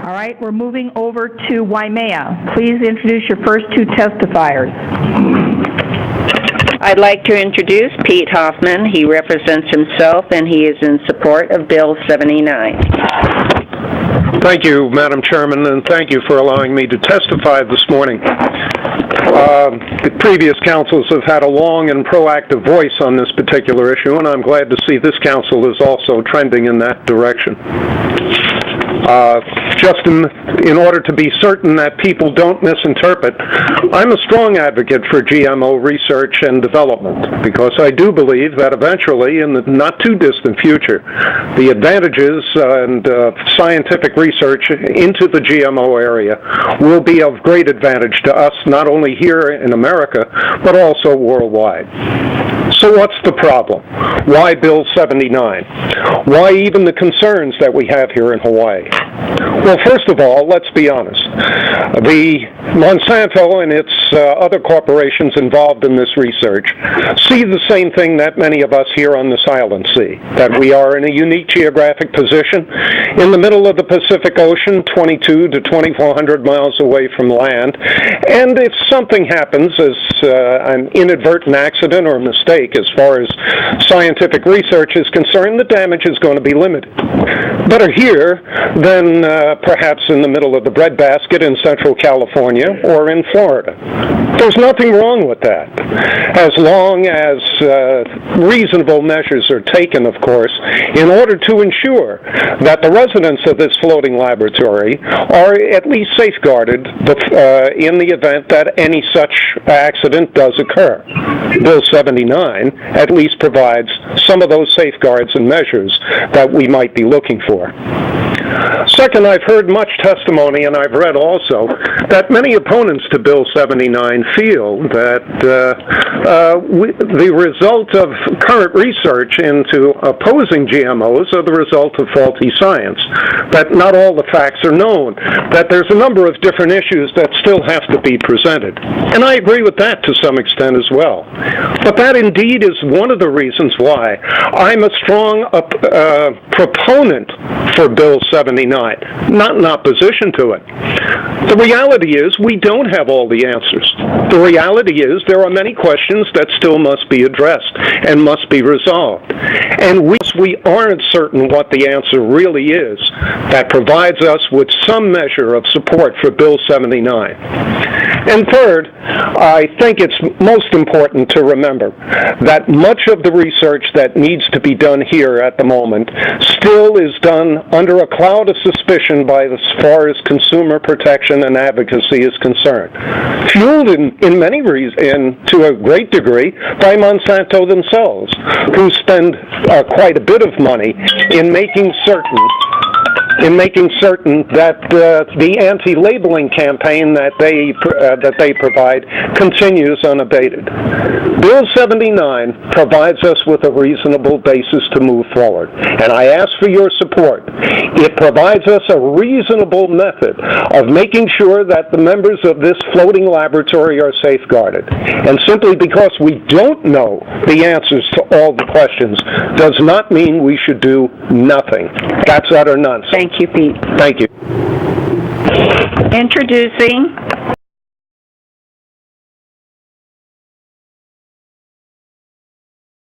All right, we're moving over to Waimea. Please introduce your first two testifiers. I'd like to introduce Pete Hoffman. He represents himself, and he is in support of Bill 79. Thank you, Madam Chairman, and thank you for allowing me to testify this morning. The previous councils have had a long and proactive voice on this particular issue, and I'm glad to see this council is also trending in that direction. Just in order to be certain that people don't misinterpret, I'm a strong advocate for GMO research and development because I do believe that eventually, in the not-too-distant future, the advantages and scientific research into the GMO area will be of great advantage to us, not only here in America, but also worldwide. So what's the problem? Why Bill 79? Why even the concerns that we have here in Hawaii? Well, first of all, let's be honest. The Monsanto and its other corporations involved in this research see the same thing that many of us here on this island see, that we are in a unique geographic position in the middle of the Pacific Ocean, 22 to 2,400 miles away from land, and if something happens as an inadvertent accident or mistake as far as scientific research is concerned, the damage is going to be limited. Better here than perhaps in the middle of the breadbasket in Central California or in Florida. There's nothing wrong with that, as long as reasonable measures are taken, of course, in order to ensure that the residents of this floating laboratory are at least safeguarded in the event that any such accident does occur. Bill 79 at least provides some of those safeguards and measures that we might be looking for. Second, I've heard much testimony, and I've read also, that many opponents to Bill 79 feel that the result of current research into opposing GMOs are the result of faulty science, that not all the facts are known, that there's a number of different issues that still have to be presented. And I agree with that to some extent as well. But that indeed is one of the reasons why I'm a strong proponent for Bill 79, not in opposition to it. The reality is we don't have all the answers. The reality is there are many questions that still must be addressed and must be resolved. And we aren't certain what the answer really is that provides us with some measure of support for Bill 79. And third, I think it's most important to remember that much of the research that needs to be done here at the moment still is done under a cloud of suspicion as far as consumer protection and advocacy is concerned, fueled in many reasons, to a great degree, by Monsanto themselves, who spend quite a bit of money in making certain that the anti-labeling campaign that they provide continues unabated. Bill 79 provides us with a reasonable basis to move forward, and I ask for your support. It provides us a reasonable method of making sure that the members of this floating laboratory are safeguarded. And simply because we don't know the answers to all the questions does not mean we should do nothing. That's utter nonsense. Thank you, Pete. Thank you. Introducing